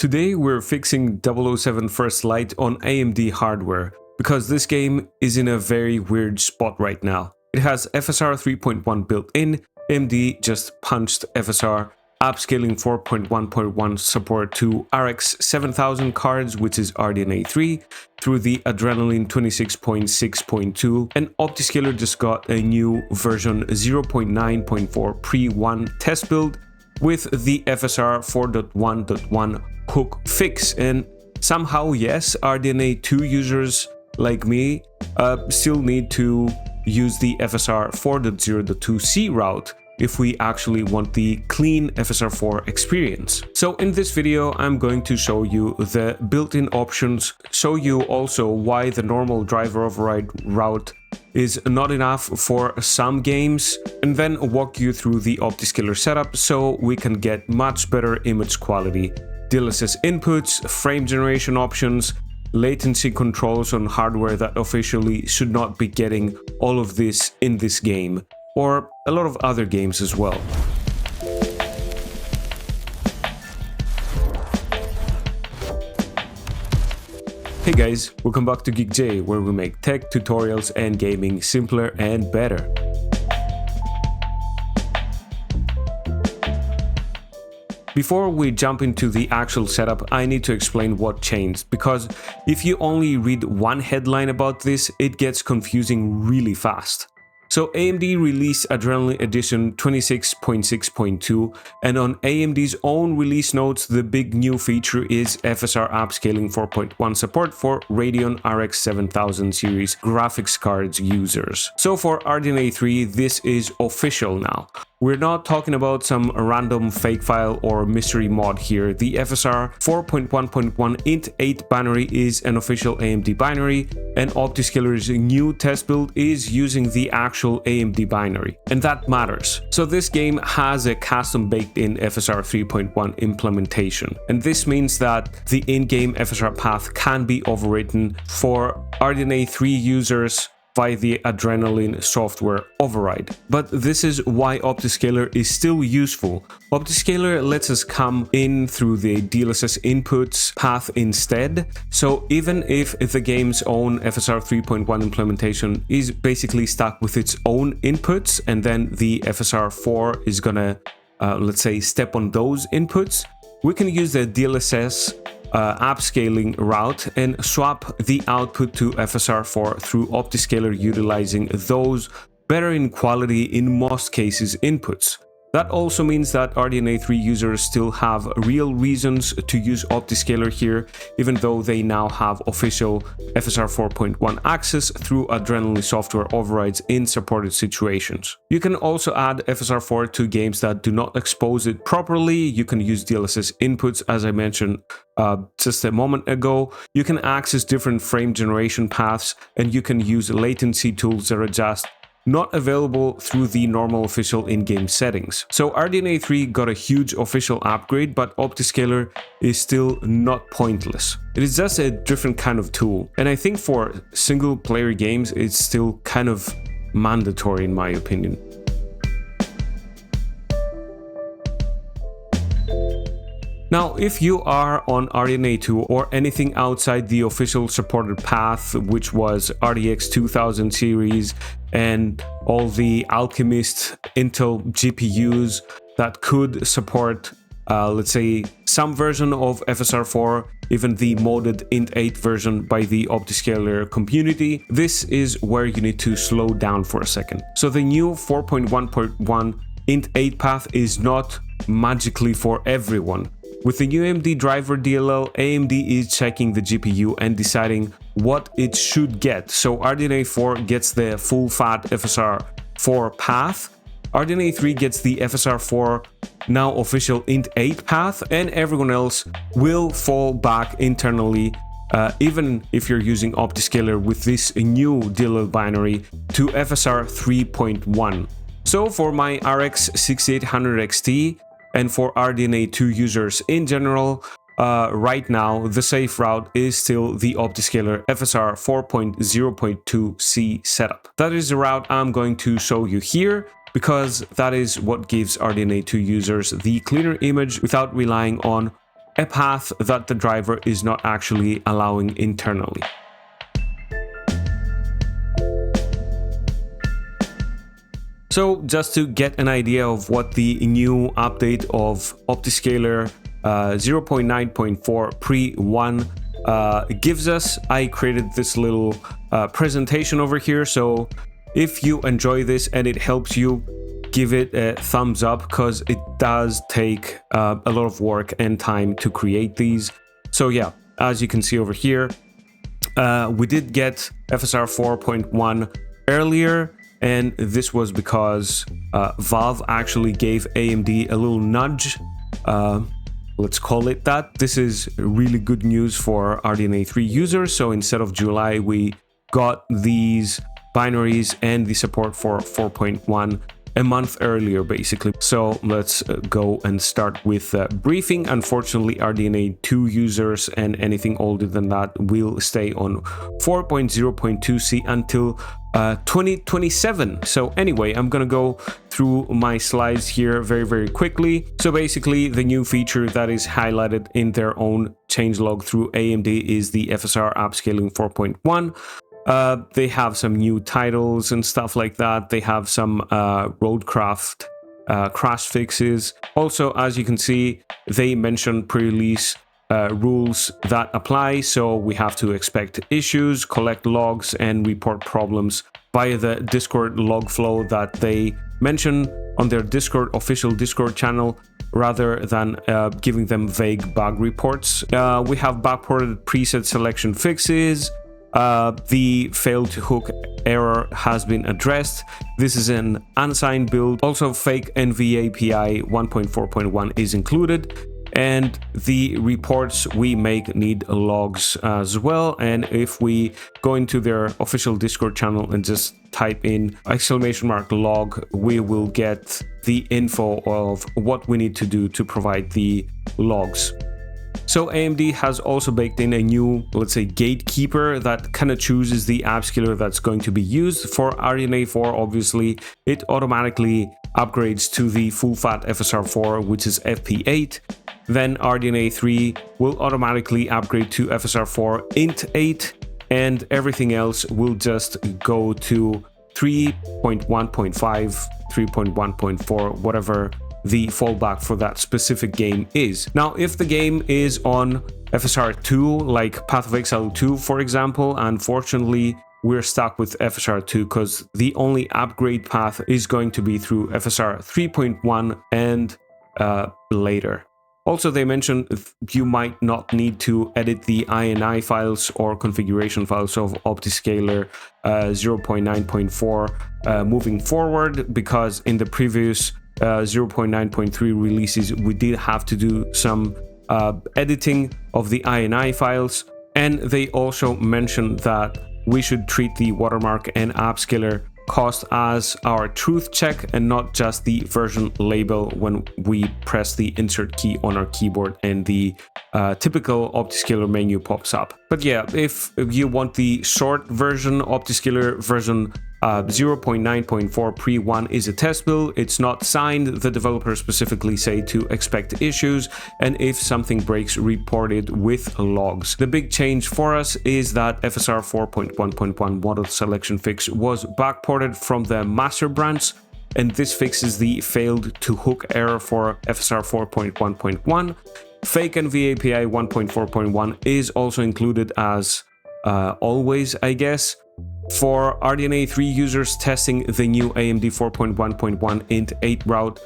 Today we're fixing 007 First Light on AMD hardware, because this game is in a very weird spot right now. It has FSR 3.1 built in, AMD just punched FSR Upscaling 4.1.1 support to RX 7000 cards, which is RDNA3, through the Adrenalin 26.6.2, and Optiscaler just got a new version 0.9.4 pre-1 test build with the FSR 4.1.1 hook fix, and somehow, yes, RDNA2 users like me still need to use the FSR 4.0.2c route if we actually want the clean FSR4 experience. So in this video, I'm going to show you the built-in options, show you also why the normal driver override route is not enough for some games, and then walk you through the OptiScaler setup so we can get much better image quality, DLSS inputs, frame generation options, latency controls on hardware that officially should not be getting all of this in this game, or a lot of other games as well. Hey guys, welcome back to GeekJ, where we make tech, tutorials and gaming simpler and better. Before we jump into the actual setup, I need to explain what changed, because if you only read one headline about this, it gets confusing really fast. So AMD released Adrenalin Edition 26.6.2, and on AMD's own release notes, the big new feature is FSR Upscaling 4.1 support for Radeon RX 7000 series graphics cards users. So for RDNA3, this is official now. We're not talking about some random fake file or mystery mod here. The FSR 4.1.1 int8 binary is an official AMD binary, and Optiscaler's new test build is using the actual AMD binary, and that matters. So this game has a custom baked-in FSR 3.1 implementation, and this means that the in-game FSR path can be overwritten for RDNA3 users by the Adrenalin software override. But this is why Optiscaler is still useful. Optiscaler lets us come in through the DLSS inputs path instead, so even if the game's own FSR 3.1 implementation is basically stuck with its own inputs, and then the FSR 4 is gonna, let's say, step on those inputs, we can use the DLSS upscaling route and swap the output to FSR4 through Optiscaler, utilizing those better in quality, in most cases, inputs. That also means that RDNA3 users still have real reasons to use Optiscaler here, even though they now have official FSR 4.1 access through Adrenalin software overrides in supported situations. You can also add FSR4 to games that do not expose it properly. You can use DLSS inputs, as I mentioned just a moment ago. You can access different frame generation paths, and you can use latency tools that are just not available through the normal official in-game settings. So RDNA3 got a huge official upgrade, but Optiscaler is still not pointless. It is just a different kind of tool, and I think for single-player games it's still kind of mandatory in my opinion. Now, if you are on RDNA2 or anything outside the official supported path, which was RTX 2000 series and all the Alchemist Intel GPUs that could support, let's say, some version of FSR4, even the modded int8 version by the Optiscaler community, this is where you need to slow down for a second. So the new 4.1.1 int8 path is not magically for everyone. With the new AMD driver DLL, AMD is checking the GPU and deciding what it should get. So RDNA4 gets the full-fat FSR4 path, RDNA3 gets the FSR4 now official int8 path, and everyone else will fall back internally, even if you're using Optiscaler with this new DLL binary, to FSR 3.1. So for my RX 6800 XT, and for RDNA2 users in general, right now the safe route is still the Optiscaler FSR 4.0.2c setup. That is the route I'm going to show you here, because that is what gives RDNA2 users the cleaner image without relying on a path that the driver is not actually allowing internally. So just to get an idea of what the new update of OptiScaler 0.9.4 pre-1 gives us, I created this little presentation over here. So if you enjoy this and it helps you, give it a thumbs up, because it does take a lot of work and time to create these. So yeah, as you can see over here, we did get FSR 4.1 earlier, and this was because Valve actually gave AMD a little nudge, let's call it that. This is really good news for RDNA3 users. So instead of July, we got these binaries and the support for 4.1 a month earlier, basically. So let's go and start with briefing. Unfortunately, RDNA2 users and anything older than that will stay on 4.0.2c until 2027. So anyway, I'm gonna go through my slides here very quickly. So basically, the new feature that is highlighted in their own changelog through AMD is the FSR Upscaling 4.1. They have some new titles and stuff like that. They have some roadcraft crash fixes. Also, as you can see, they mention pre-release rules that apply. So we have to expect issues, collect logs, and report problems via the Discord log flow that they mention on their official Discord channel, rather than giving them vague bug reports. We have backported preset selection fixes. The failed to hook error has been addressed. This is an unsigned build. Also, fake NVAPI 1.4.1 is included, and the reports we make need logs as well. And if we go into their official Discord channel and just type in !log, we will get the info of what we need to do to provide the logs. So AMD has also baked in a new, let's say, gatekeeper that kind of chooses the Upscaler that's going to be used. For RDNA4, obviously, it automatically upgrades to the full-fat FSR4, which is FP8. Then RDNA3 will automatically upgrade to FSR4 Int8, and everything else will just go to 3.1.5, 3.1.4, whatever the fallback for that specific game is. Now, if the game is on FSR2, like Path of Exile 2, for example, unfortunately, we're stuck with FSR2 because the only upgrade path is going to be through FSR 3.1 and later. Also, they mentioned you might not need to edit the INI files or configuration files of OptiScaler 0.9.4 moving forward, because in the previous 0.9.3 releases we did have to do some editing of the INI files. And they also mentioned that we should treat the watermark and Upscaler cost as our truth check and not just the version label when we press the insert key on our keyboard and the typical OptiScaler menu pops up. But yeah, if you want the short version, OptiScaler version 0.9.4 pre-1 is a test build. It's not signed. The developers specifically say to expect issues, and if something breaks, report it with logs. The big change for us is that FSR 4.1.1 model selection fix was backported from the master branch, and this fixes the failed to hook error for FSR 4.1.1. Fake NVAPI 1.4.1 is also included as always, I guess. For RDNA3 users testing the new AMD 4.1.1 Int8 route,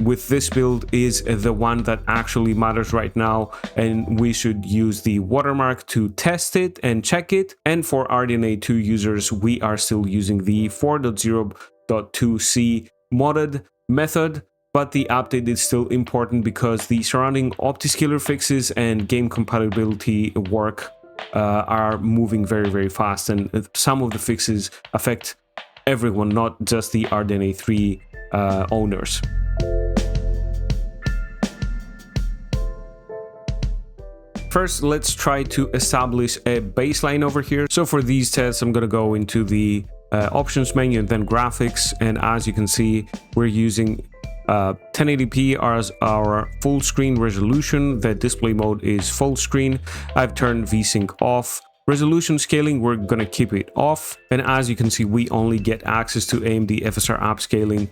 with this build is the one that actually matters right now, and we should use the watermark to test it and check it. And for RDNA2 users, we are still using the 4.0.2c modded method, but the update is still important because the surrounding OptiScaler fixes and game compatibility work are moving very fast, and some of the fixes affect everyone, not just the RDNA3 owners. First, let's try to establish a baseline over here. So for these tests, I'm going to go into the options menu and then graphics, and as you can see, we're using 1080p as our full screen resolution. The display mode is full screen. I've turned VSync off. Resolution scaling, we're gonna keep it off. And as you can see, we only get access to AMD FSR Upscaling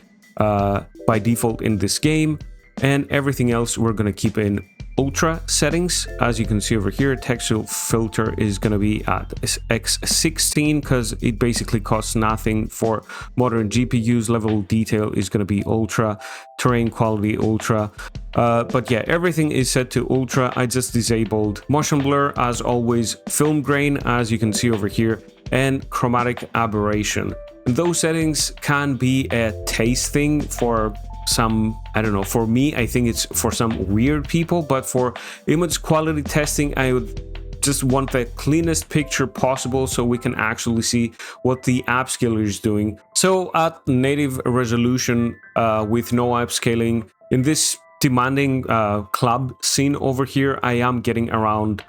by default in this game. And everything else we're gonna keep in ultra settings. As you can see over here, texture filter is going to be at X16 because it basically costs nothing for modern GPUs. Level detail is going to be ultra, terrain quality ultra, but yeah, everything is set to ultra. I just disabled motion blur as always, film grain as you can see over here, and chromatic aberration. And those settings can be a taste thing for some, I don't know, for me I think it's for some weird people, but for image quality testing I would just want the cleanest picture possible so we can actually see what the upscaler is doing. So at native resolution with no upscaling in this demanding club scene over here, I am getting around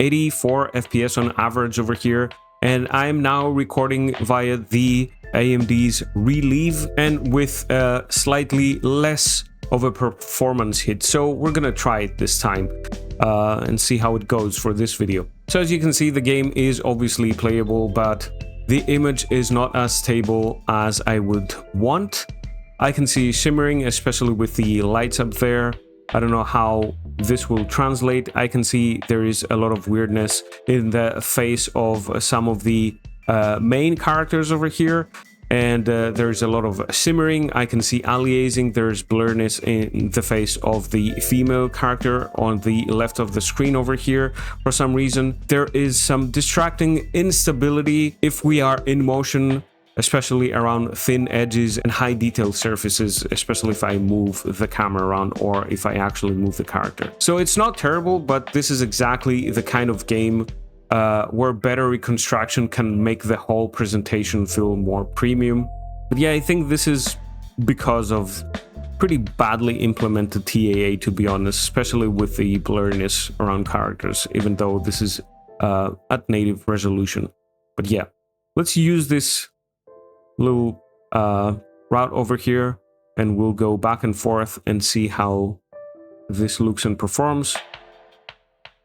84 FPS on average over here, and I am now recording via the AMD's Relieve and with slightly less of a performance hit. So we're gonna try it this time and see how it goes for this video. So as you can see, the game is obviously playable, but the image is not as stable as I would want. I can see shimmering, especially with the lights up there. I don't know how this will translate. I can see there is a lot of weirdness in the face of some of the main characters over here, and there's a lot of shimmering. I can see aliasing. There's blurriness in the face of the female character on the left of the screen over here. For some reason, there is some distracting instability if we are in motion, especially around thin edges and high detail surfaces, especially if I move the camera around or if I actually move the character. So it's not terrible, but this is exactly the kind of game where better reconstruction can make the whole presentation feel more premium. But yeah, I think this is because of pretty badly implemented TAA, to be honest, especially with the blurriness around characters, even though this is at native resolution. But yeah, let's use this little route over here and we'll go back and forth and see how this looks and performs.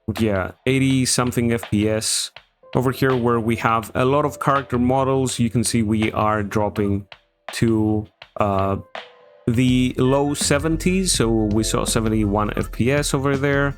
But yeah, 80 something FPS over here where we have a lot of character models. You can see we are dropping to the low 70s, so we saw 71 FPS over there.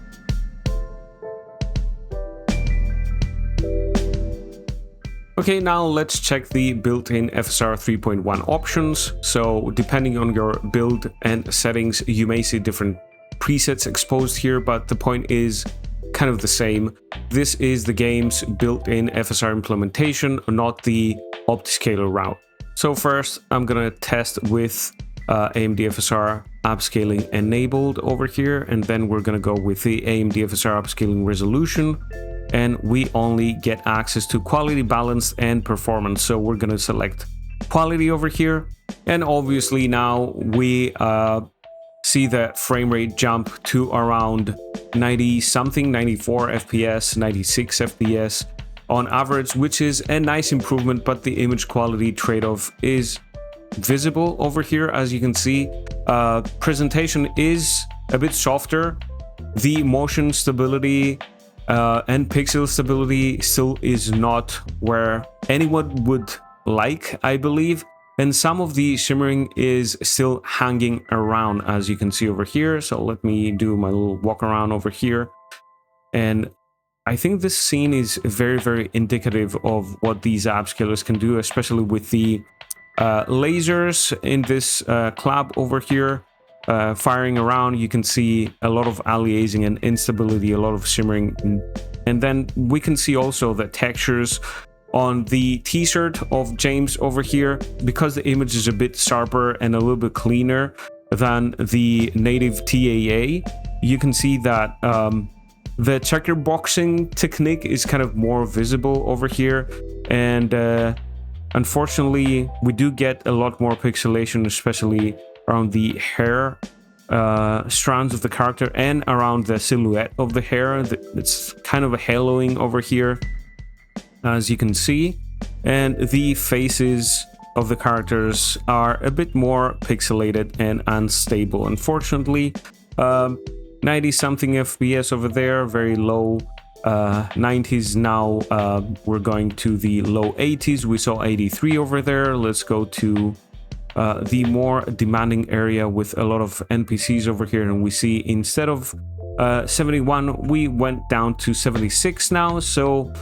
Okay, now let's check the built-in FSR 3.1 options. So depending on your build and settings, you may see different presets exposed here, but the point is kind of the same. This is the game's built-in FSR implementation, not the OptiScaler route. So first, I'm gonna test with AMD FSR Upscaling enabled over here, and then we're gonna go with the AMD FSR Upscaling resolution, and we only get access to quality, balance, and performance. So we're gonna select quality over here, and obviously now we see the frame rate jump to around 90 something, 94 FPS, 96 FPS on average, which is a nice improvement, but the image quality trade-off is visible over here. As you can see, presentation is a bit softer. The motion stability and pixel stability still is not where anyone would like, I believe. And some of the shimmering is still hanging around, as you can see over here. So let me do my little walk around over here. And I think this scene is very, very indicative of what these upscalers can do, especially with the lasers in this club over here firing around. You can see a lot of aliasing and instability, a lot of shimmering. And then we can see also the textures on the t-shirt of James over here, because the image is a bit sharper and a little bit cleaner than the native TAA. You can see that the checker boxing technique is kind of more visible over here, and unfortunately we do get a lot more pixelation, especially around the hair strands of the character and around the silhouette of the hair. It's kind of a haloing over here, as you can see, and the faces of the characters are a bit more pixelated and unstable. Unfortunately, 90 something FPS over there, very low. 90s now. We're going to the low 80s. We saw 83 over there. Let's go to the more demanding area with a lot of NPCs over here, and we see instead of 71 we went down to 76 now, so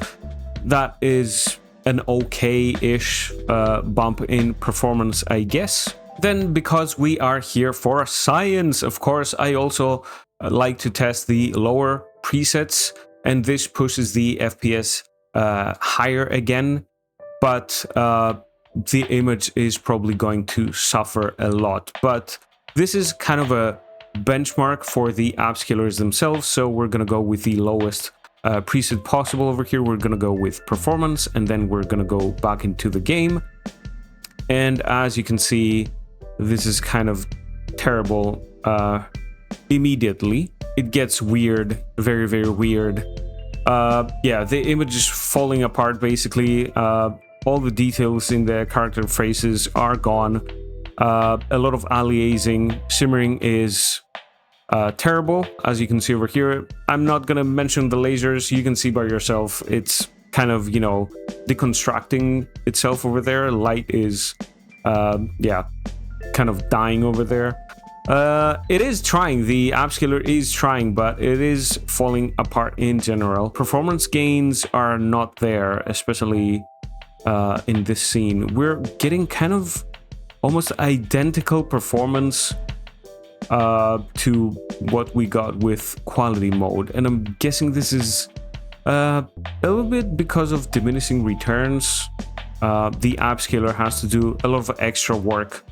that is an okay-ish bump in performance, I guess. Then, because we are here for science, of course, I also like to test the lower presets, and this pushes the FPS higher again, but the image is probably going to suffer a lot. But this is kind of a benchmark for the upscalers themselves, so we're gonna go with the lowest preset possible over here. We're gonna go with performance, and then we're gonna go back into the game. And as you can see, this is kind of terrible. Immediately it gets weird, very, very weird. Yeah, the image is falling apart basically. All the details in the character faces are gone. A lot of aliasing, shimmering is terrible, as you can see over here. I'm not gonna mention the lasers, you can see by yourself. It's kind of, you know, deconstructing itself over there. Light is, yeah, kind of dying over there. It is trying, the upscaler is trying, but it is falling apart in general. Performance gains are not there, especially in this scene. We're getting kind of almost identical performance to what we got with quality mode, and I'm guessing this is a little bit because of diminishing returns. The upscaler has to do a lot of extra work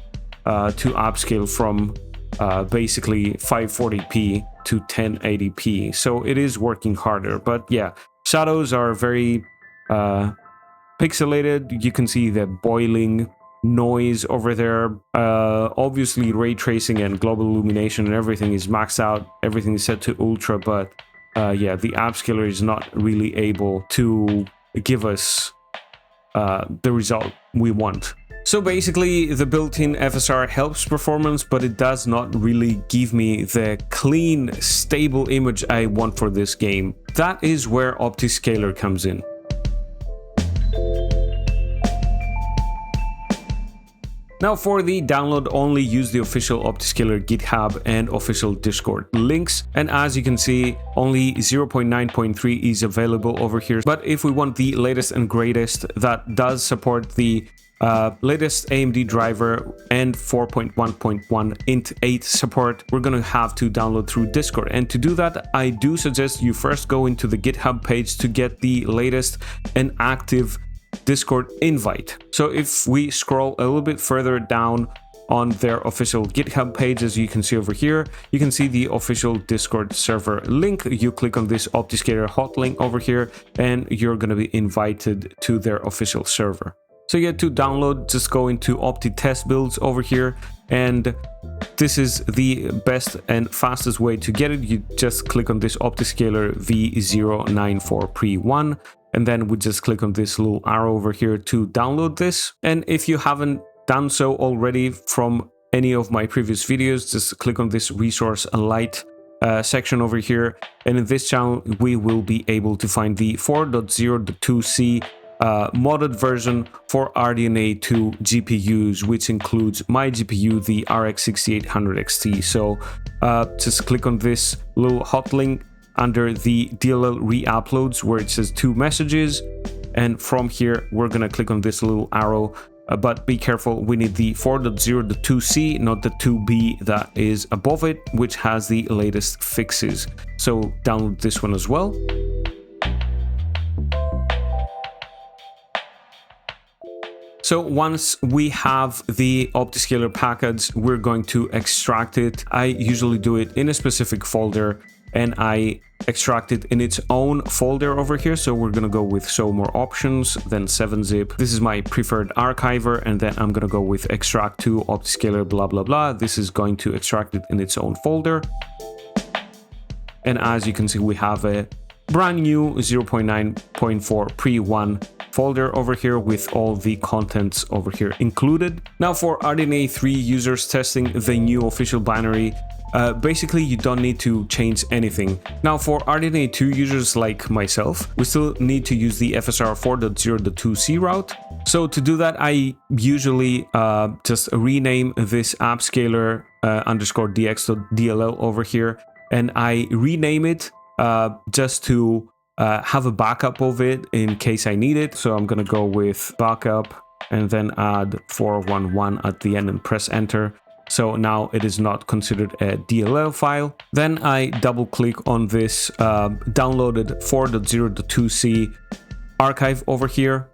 to upscale from basically 540p to 1080p, so it is working harder. But yeah, shadows are very pixelated. You can see the boiling noise over there. Obviously ray tracing and global illumination and everything is maxed out, everything is set to ultra, but yeah, the upscaler is not really able to give us the result we want. So basically the built-in FSR helps performance, but it does not really give me the clean, stable image I want for this game. That is where OptiScaler comes in. Now for the download, only use the official OptiScaler GitHub and official Discord links, and as you can see, only 0.9.3 is available over here. But if we want the latest and greatest that does support the latest AMD driver and 4.1.1 int 8 support, we're gonna have to download through Discord. And to do that, I do suggest you first go into the GitHub page to get the latest and active Discord invite. So if we scroll a little bit further down on their official GitHub page, as you can see over here, you can see the official Discord server link. You click on this OptiScaler hot link over here, and you're going to be invited to their official server. So yeah, to download, just go into Opti Test Builds over here, and this is the best and fastest way to get it. You just click on this OptiScaler V094 Pre1, and then we just click on this little arrow over here to download this. And if you haven't done so already from any of my previous videos, just click on this resource light section over here, and in this channel we will be able to find the 4.0.2c modded version for RDNA2 GPUs, which includes my GPU, the RX 6800 XT. So just click on this little hot link under the DLL re-uploads where it says 2 messages, and from here we're gonna click on this little arrow, but be careful, we need the 4.0.2c, not the 2b that is above it, which has the latest fixes. So download this one as well. So once we have the OptiScaler package, we're going to extract it. I usually do it in a specific folder, and I extract it in its own folder over here. So we're gonna go with show more options, then 7-zip. This is my preferred archiver, and then I'm gonna go with extract to OptiScaler blah blah blah. This is going to extract it in its own folder. And as you can see, we have a brand new 0.9.4 Pre1 folder over here with all the contents over here included. Now for RDNA3 users testing the new official binary, basically you don't need to change anything. Now for RDNA2 users like myself, we still need to use the FSR 4.0.2c route. So to do that, I usually just rename this Upscaler underscore dx.dll over here, and I rename it just to have a backup of it in case I need it. So I'm gonna go with backup and then add 411 at the end and press enter. So now it is not considered a DLL file. Then I double click on this downloaded 4.0.2c archive over here.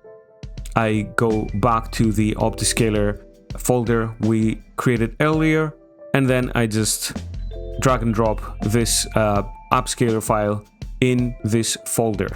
I go back to the OptiScaler folder we created earlier, and then I just drag and drop this Upscaler file in this folder.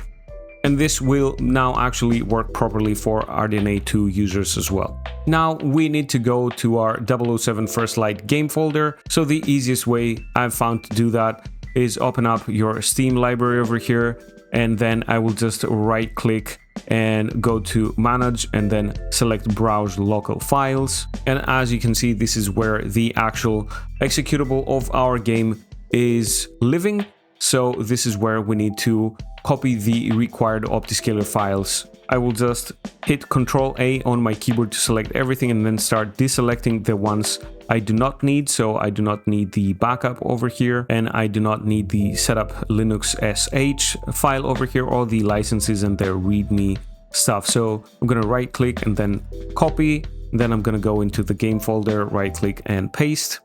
And this will now actually work properly for RDNA2 users as well. Now we need to go to our 007 First Light game folder. So the easiest way I've found to do that is open up your Steam library over here, and then I will just right click and go to manage and then select browse local files. And as you can see, this is where the actual executable of our game is living. So this is where we need to copy the required OptiScaler files. I will just hit Ctrl A on my keyboard to select everything and then start deselecting the ones I do not need. So I do not need the backup over here, and I do not need the setup Linux sh file over here, or the licenses and their readme stuff. So I'm gonna right click and then copy. Then I'm gonna go into the game folder, right click and paste.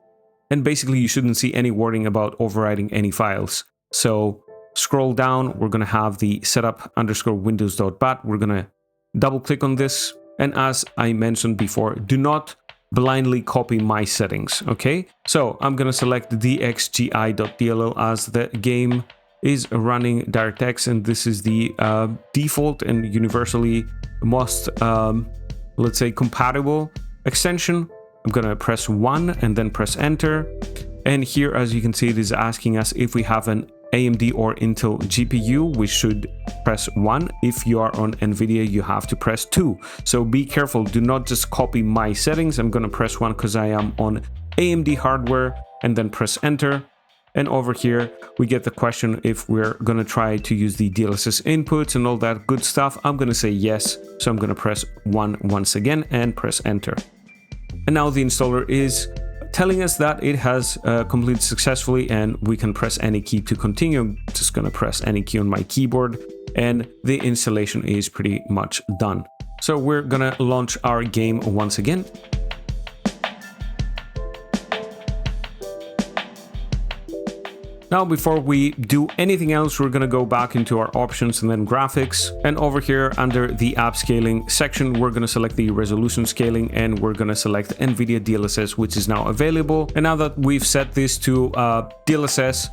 And basically you shouldn't see any warning about overriding any files. So scroll down, we're gonna have the setup underscore windows.bat. We're gonna double click on this. And as I mentioned before, do not blindly copy my settings, okay? So I'm gonna select dxgi.dll as the game is running DirectX, and this is the default and universally most, let's say, compatible extension. I'm gonna press 1 and then press enter. And here, as you can see, it is asking us if we have an AMD or Intel GPU. We should press 1. If you are on NVIDIA, you have to press 2. So be careful, do not just copy my settings. I'm gonna press 1 because I am on AMD hardware, and then press enter. And over here, we get the question if we're gonna try to use the DLSS inputs and all that good stuff. I'm gonna say yes. So I'm gonna press 1 once again and press enter. And now the installer is telling us that it has completed successfully, and we can press any key to continue. I'm just gonna press any key on my keyboard, and the installation is pretty much done. So we're gonna launch our game once again. Now, before we do anything else, we're gonna go back into our options and then graphics. And over here under the app scaling section, we're gonna select the resolution scaling, and we're gonna select NVIDIA DLSS, which is now available. And now that we've set this to DLSS,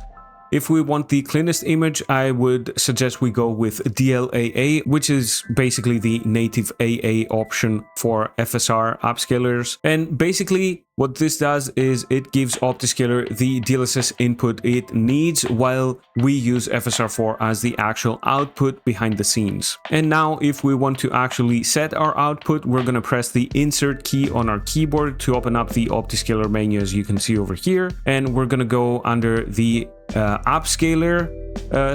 if we want the cleanest image, I would suggest we go with DLAA, which is basically the native AA option for FSR upscalers. And basically what this does is it gives OptiScaler the DLSS input it needs, while we use FSR4 as the actual output behind the scenes. And now if we want to actually set our output, we're going to press the insert key on our keyboard to open up the OptiScaler menu, as you can see over here. And we're going to go under the Upscaler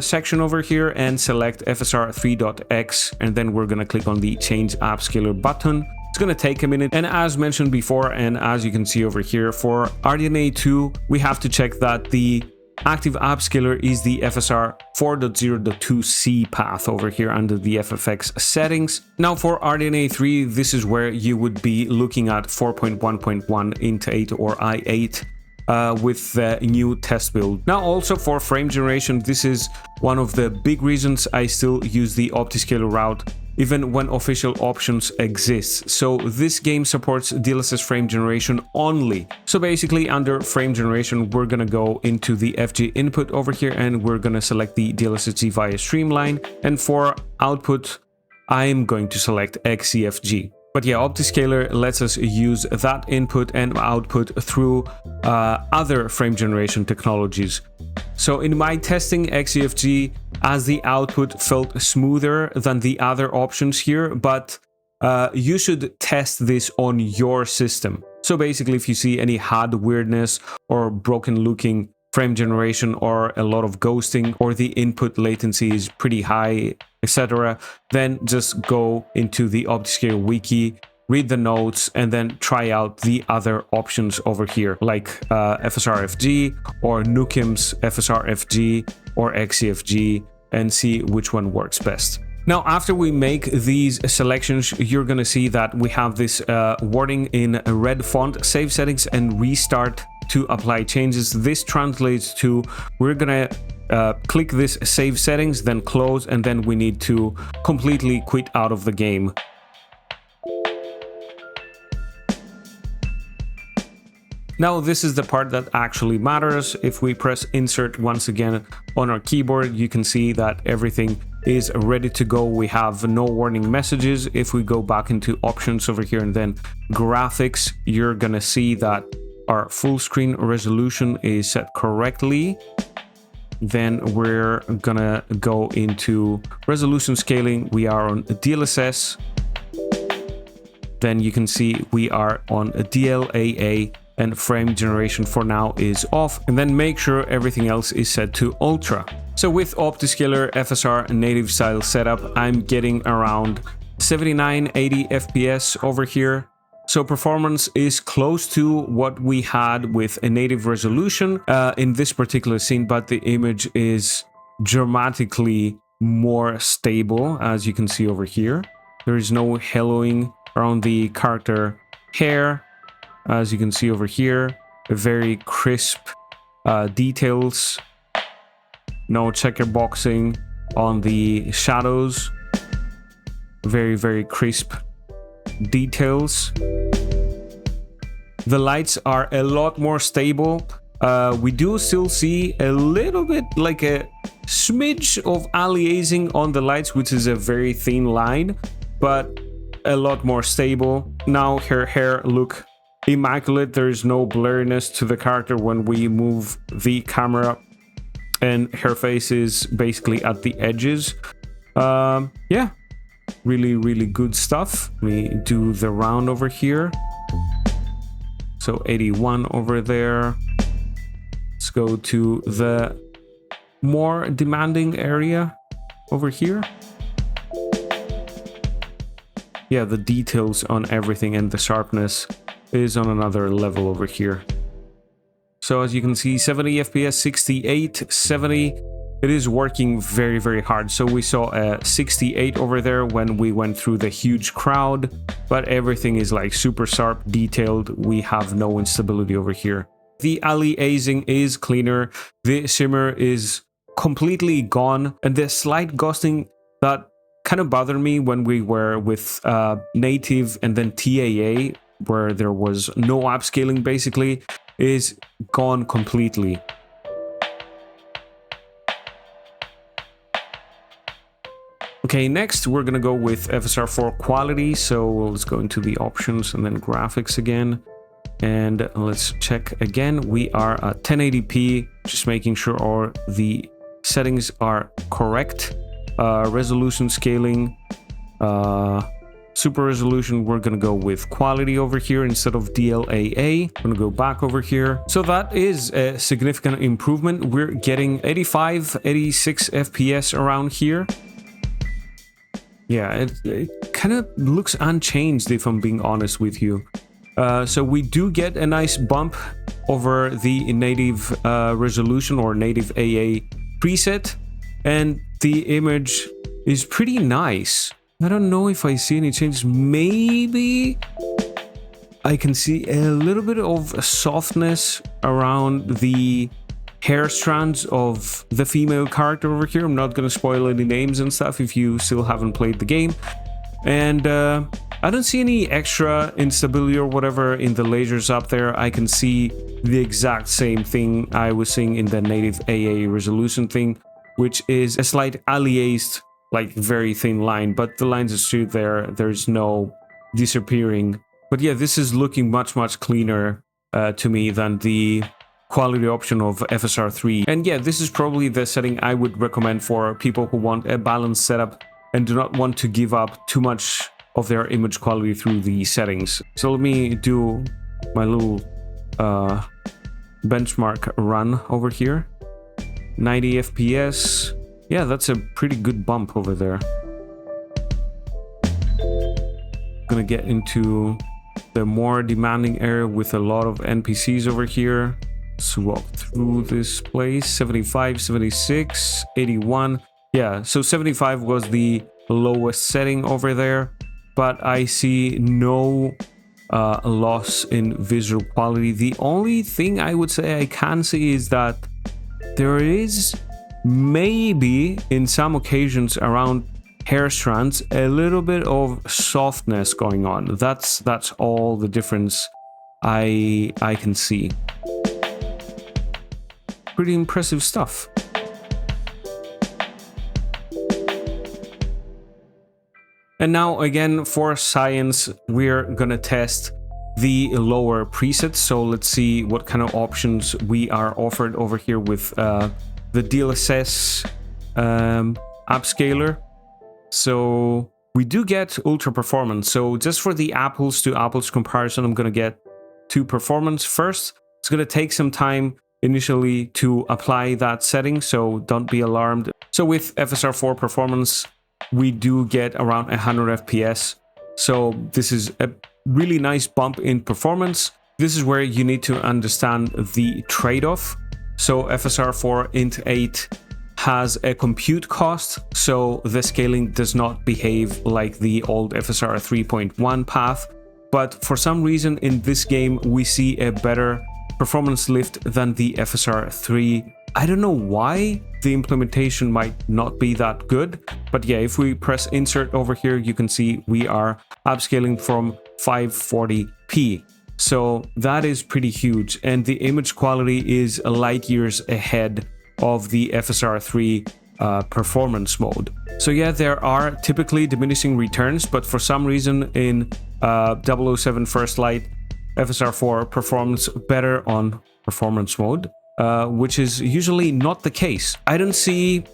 section over here and select FSR3.x, and then we're going to click on the change Upscaler button. It's going to take a minute, and as mentioned before, and as you can see over here, for RDNA2 we have to check that the active upscaler is the FSR 4.0.2c path over here under the FFX settings. Now for RDNA3, this is where you would be looking at 4.1.1 int 8 or i8 with the new test build. Now also for frame generation, this is one of the big reasons I still use the OptiScaler route even when official options exist. So this game supports DLSS frame generation only. So basically under frame generation, we're gonna go into the FG input over here, and we're gonna select the DLSS via streamline. And for output, I'm going to select XCFG. But yeah, Optiscaler lets us use that input and output through other frame generation technologies. So in my testing, XEFG as the output felt smoother than the other options here, but you should test this on your system. So basically, if you see any HUD weirdness or broken looking frame generation or a lot of ghosting or the input latency is pretty high, etc., then just go into the Optiscaler wiki, read the notes, and then try out the other options over here, like FSR-FG or Nukim's FSR-FG or XEFG, and see which one works best. Now, after we make these selections, you're going to see that we have this warning in red font: save settings and restart to apply changes. This translates to we're going to click this save settings, then close, and then we need to completely quit out of the game. Now, this is the part that actually matters. If we press insert once again on our keyboard, you can see that everything is ready to go. We have no warning messages. If we go back into options over here and then graphics, you're gonna see that our full screen resolution is set correctly. Then we're gonna go into resolution scaling. We are on DLSS. Then you can see we are on DLAA, and frame generation for now is off, and then make sure everything else is set to ultra. So with OptiScaler FSR native style setup, I'm getting around 79-80 FPS over here. So performance is close to what we had with a native resolution in this particular scene, but the image is dramatically more stable, as you can see over here. There is no haloing around the character hair. As you can see over here, very crisp details, no checker boxing on the shadows, very crisp details. The lights are a lot more stable. We do still see a little bit like a smidge of aliasing on the lights, which is a very thin line, but a lot more stable. Now her hair look immaculate. There is no blurriness to the character when we move the camera, and her face is basically at the edges. Yeah, really good stuff. We do the round over here. So 81 over there. Let's go to the more demanding area over here. Yeah, the details on everything and the sharpness is on another level over here. So as you can see, 70 FPS, 68, 70. It is working very hard. So we saw a 68 over there when we went through the huge crowd, but everything is like super sharp, detailed. We have no instability over here. The aliasing is cleaner. The shimmer is completely gone, and the slight ghosting that kind of bothered me when we were with native and then TAA, where there was no upscaling basically, is gone completely. Okay, next we're gonna go with FSR4 quality. So let's go into the options and then graphics again, and let's check again. We are at 1080p, just making sure all the settings are correct. Resolution scaling, super resolution, we're gonna go with quality over here instead of DLAA. I'm gonna go back over here. So that is a significant improvement. We're getting 85, 86 FPS around here. Yeah, it kind of looks unchanged, if I'm being honest with you. So we do get a nice bump over the native resolution or native AA preset, and the image is pretty nice. I don't know if I see any changes. Maybe I can see a little bit of softness around the hair strands of the female character over here. I'm not going to spoil any names and stuff if you still haven't played the game. And I don't see any extra instability or whatever in the lasers up there. I can see the exact same thing I was seeing in the native AA resolution thing, which is a slight aliased, like very thin line, but the lines are still there. There's no disappearing. But yeah, this is looking much cleaner to me than the quality option of FSR3. And yeah, this is probably the setting I would recommend for people who want a balanced setup and do not want to give up too much of their image quality through the settings. So let me do my little benchmark run over here. 90 FPS. Yeah, that's a pretty good bump over there. Gonna get into the more demanding area with a lot of NPCs over here. Let's walk through this place. 75, 76, 81. Yeah, so 75 was the lowest setting over there, but I see no loss in visual quality. The only thing I would say I can see is that there is maybe in some occasions around hair strands a little bit of softness going on. That's all the difference I can see. Pretty impressive stuff. And now again for science, we're gonna test the lower presets. So let's see what kind of options we are offered over here with the DLSS Upscaler. So we do get ultra performance. So just for the apples to apples comparison, I'm gonna get to performance first. It's gonna take some time initially to apply that setting, so don't be alarmed. So with FSR4 performance, we do get around 100 FPS. So this is a really nice bump in performance. This is where you need to understand the trade-off. So FSR4 Int 8 has a compute cost, so the scaling does not behave like the old FSR 3.1 path. But for some reason in this game, we see a better performance lift than the FSR 3. I don't know why. The implementation might not be that good, but yeah, if we press insert over here, you can see we are upscaling from 540p. So that is pretty huge, and the image quality is light years ahead of the FSR 3 performance mode. So yeah, there are typically diminishing returns, but for some reason in 007 First Light, FSR4 performs better on performance mode, which is usually not the case. I don't see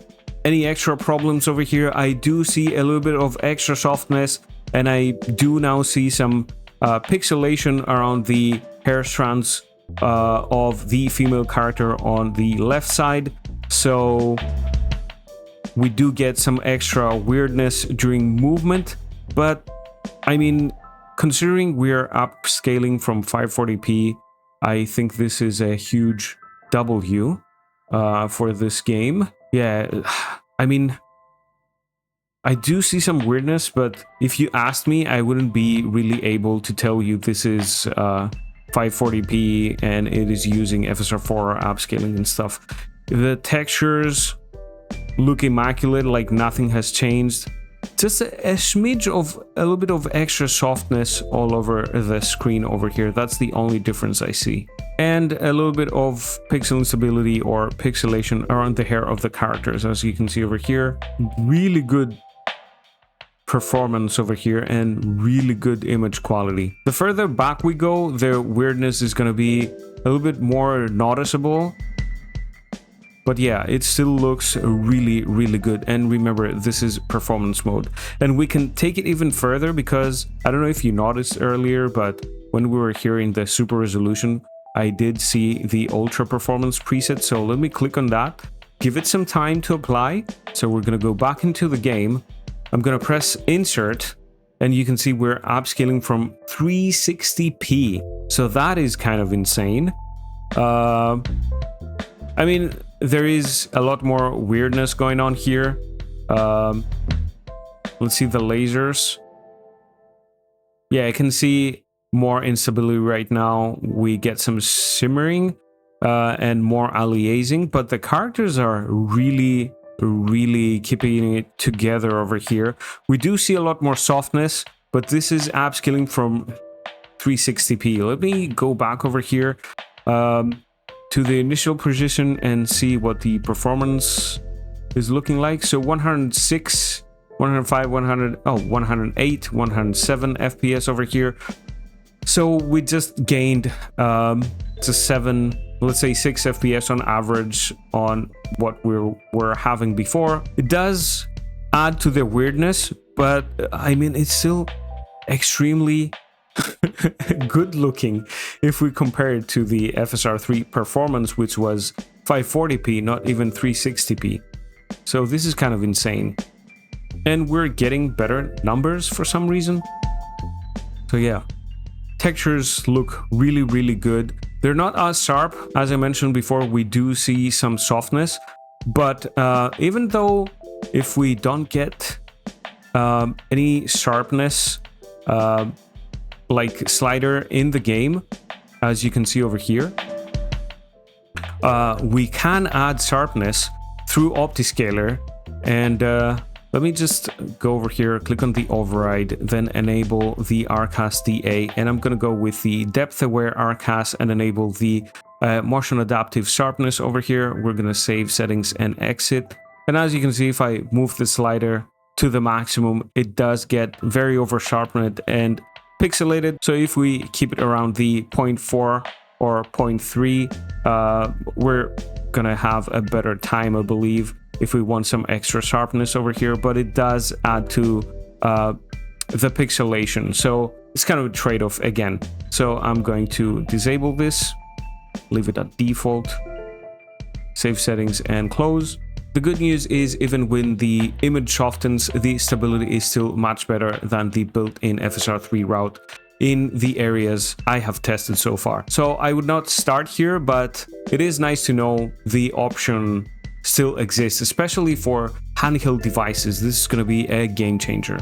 any extra problems over here. I do see a little bit of extra softness, and I do now see some pixelation around the hair strands of the female character on the left side. So we do get some extra weirdness during movement, but I mean, considering we're upscaling from 540p, I think this is a huge W for this game. Yeah, I mean, I do see some weirdness, but if you asked me, I wouldn't be really able to tell you this is 540p and it is using FSR4 upscaling and stuff. The textures look immaculate, like nothing has changed. Just a smidge of a little bit of extra softness all over the screen over here. That's the only difference I see. And a little bit of pixel instability or pixelation around the hair of the characters, as you can see over here. Really good performance over here and really good image quality. The further back we go, the weirdness is going to be a little bit more noticeable. But yeah, it still looks really, really good. And remember, this is performance mode. And we can take it even further because I don't know if you noticed earlier, but when we were here in the super resolution, I did see the ultra performance preset. So let me click on that, give it some time to apply. So we're going to go back into the game. I'm going to press insert, and you can see we're upscaling from 360p. So that is kind of insane. I mean, there is a lot more weirdness going on here. Let's see the lasers. Yeah, I can see more instability right now. We get some simmering and more aliasing, but the characters are really keeping it together over here. We do see a lot more softness, but this is upscaling from 360p. Let me go back over here to the initial position and see what the performance is looking like. So 106 105, 108, 107 FPS over here. So we just gained to 7, let's say 6 FPS on average on what we were having before. It does add to the weirdness, but I mean, it's still extremely good looking if we compare it to the FSR3 performance, which was 540p, not even 360p. So this is kind of insane. And we're getting better numbers for some reason. So yeah, textures look really, really good. They're not as sharp. As I mentioned before, we do see some softness. But even though if we don't get any sharpness like slider in the game, as you can see over here, we can add sharpness through OptiScaler. And let me just go over here, click on the override, then enable the RCAS DA, and I'm going to go with the depth aware RCAS and enable the motion adaptive sharpness over here. We're going to save settings and exit. And as you can see, if I move the slider to the maximum, it does get very over sharpened and pixelated. So if we keep it around the 0.4 or 0.3, we're going to have a better time, I believe, if we want some extra sharpness over here, but it does add to the pixelation. So it's kind of a trade-off again. So I'm going to disable this, leave it at default, save settings and close. The good news is even when the image softens, the stability is still much better than the built-in FSR3 route in the areas I have tested so far. So I would not start here, but it is nice to know the option still exists, especially for handheld devices. This is going to be a game changer.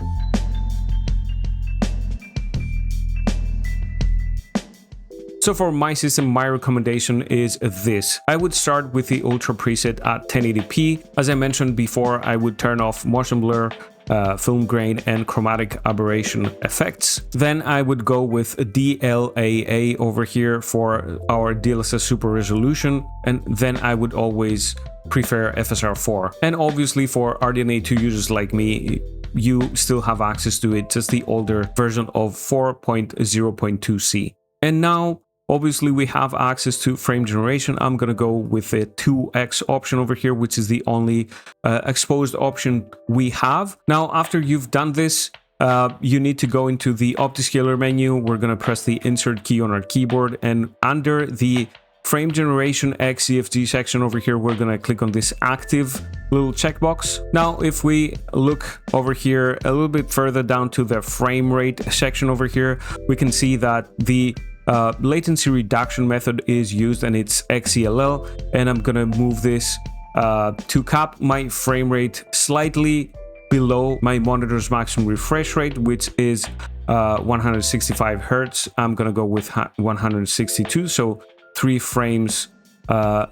So for my system, my recommendation is this. I would start with the Ultra preset at 1080p. As I mentioned before, I would turn off motion blur, film grain and chromatic aberration effects. Then I would go with DLAA over here for our DLSS super resolution, and then I would always prefer FSR4. And obviously for RDNA2 users like me, you still have access to it, just the older version of 4.0.2c. And now obviously we have access to frame generation. I'm gonna go with the 2x option over here, which is the only exposed option we have. Now after you've done this, you need to go into the OptiScaler menu. We're gonna press the insert key on our keyboard, and under the frame generation XCFG section over here, we're gonna click on this active little checkbox. Now if we look over here a little bit further down to the frame rate section over here, we can see that the latency reduction method is used, and it's XCLL, and I'm gonna move this to cap my frame rate slightly below my monitor's maximum refresh rate, which is 165 Hertz. I'm gonna go with 162, so 3 frames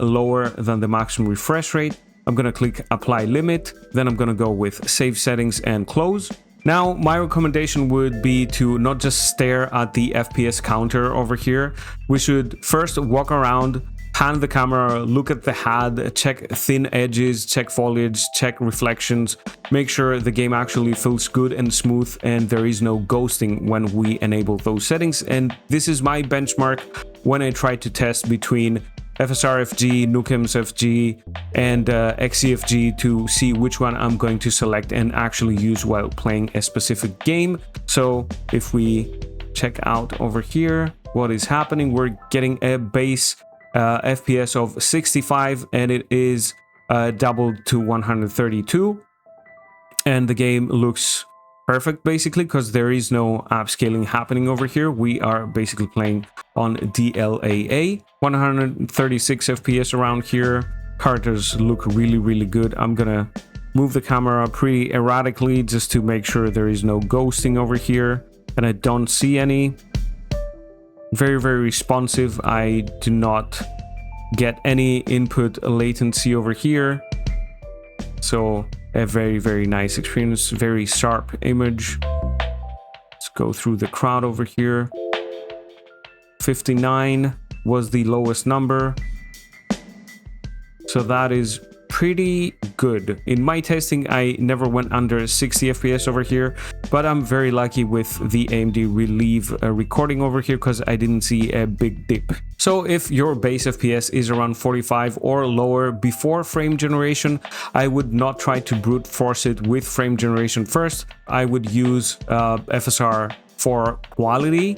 lower than the maximum refresh rate. I'm gonna click apply limit, then I'm gonna go with save settings and close. Now, my recommendation would be to not just stare at the FPS counter over here. We should first walk around, pan the camera, look at the HUD, check thin edges, check foliage, check reflections, make sure the game actually feels good and smooth and there is no ghosting when we enable those settings. And this is my benchmark when I try to test between FSR FG, Nukem's FG, and XCFG to see which one I'm going to select and actually use while playing a specific game. So if we check out over here what is happening, we're getting a base FPS of 65, and it is doubled to 132. And the game looks perfect basically because there is no upscaling happening over here. We are basically playing on DLAA. 136 FPS around here. Characters look really, really good. I'm gonna move the camera pretty erratically just to make sure there is no ghosting over here, and I don't see any. Very, very responsive. I do not get any input latency over here. So a very, very nice experience, very sharp image. Let's go through the crowd over here. 59 was the lowest number. So that is pretty good. In my testing, I never went under 60 FPS over here, but I'm very lucky with the AMD Relieve recording over here because I didn't see a big dip. So if your base FPS is around 45 or lower before frame generation, I would not try to brute force it with frame generation first. I would use FSR for quality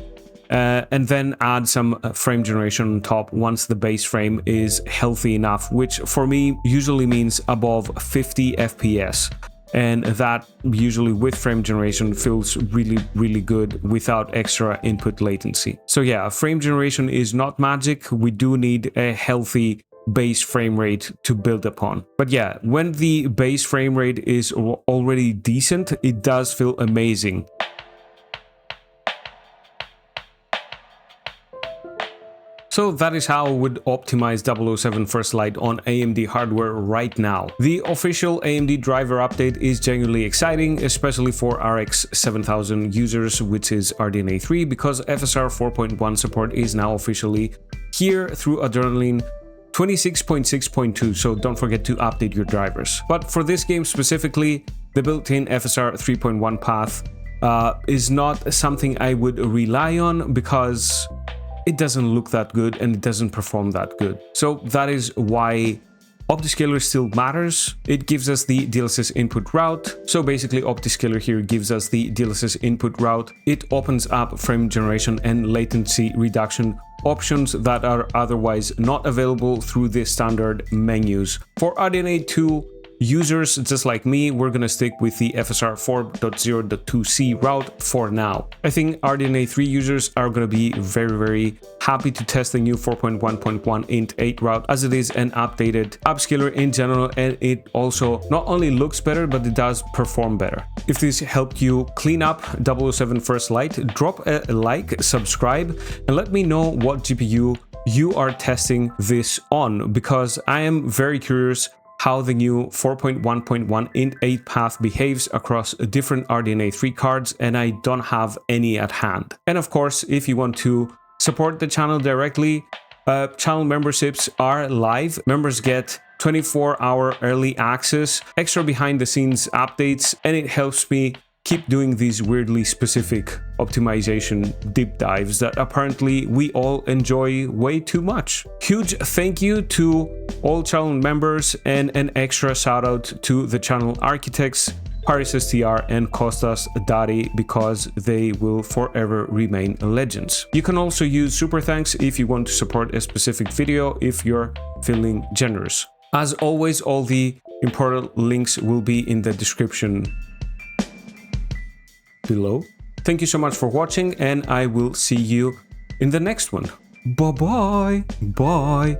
and then add some frame generation on top once the base frame is healthy enough, which for me usually means above 50 FPS. And that usually with frame generation feels really good without extra input latency. So yeah, frame generation is not magic. We do need a healthy base frame rate to build upon. But yeah, when the base frame rate is already decent, it does feel amazing. So that is how I would optimize 007 First Light on AMD hardware right now. The official AMD driver update is genuinely exciting, especially for RX 7000 users, which is RDNA3, because FSR 4.1 support is now officially here through Adrenalin 26.6.2, so don't forget to update your drivers. But for this game specifically, the built-in FSR 3.1 path is not something I would rely on because it doesn't look that good and it doesn't perform that good. So that is why OptiScaler still matters. It gives us the DLSS input route. So basically OptiScaler here gives us the DLSS input route. It opens up frame generation and latency reduction options that are otherwise not available through the standard menus. For RDNA2 users just like me, we're gonna stick with the FSR 4.0.2c route for now. I think RDNA3 users are gonna be very happy to test the new 4.1.1 int 8 route, as it is an updated upscaler in general, and it also not only looks better, but it does perform better. If this helped you clean up 007 First Light, drop a like, subscribe, and let me know what GPU you are testing this on, because I am very curious how the new 4.1.1 int 8 path behaves across different RDNA3 cards, and I don't have any at hand. And of course, if you want to support the channel directly, channel memberships are live. Members get 24-hour early access, extra behind-the-scenes updates, and it helps me keep doing these weirdly specific optimization deep dives that apparently we all enjoy way too much. Huge thank you to all channel members, and an extra shout out to the channel architects, Paris STR and Kostas Dari, because they will forever remain legends. You can also use super thanks if you want to support a specific video if you're feeling generous. As always, all the important links will be in the description below. Thank you so much for watching, and I will see you in the next one. Bye bye.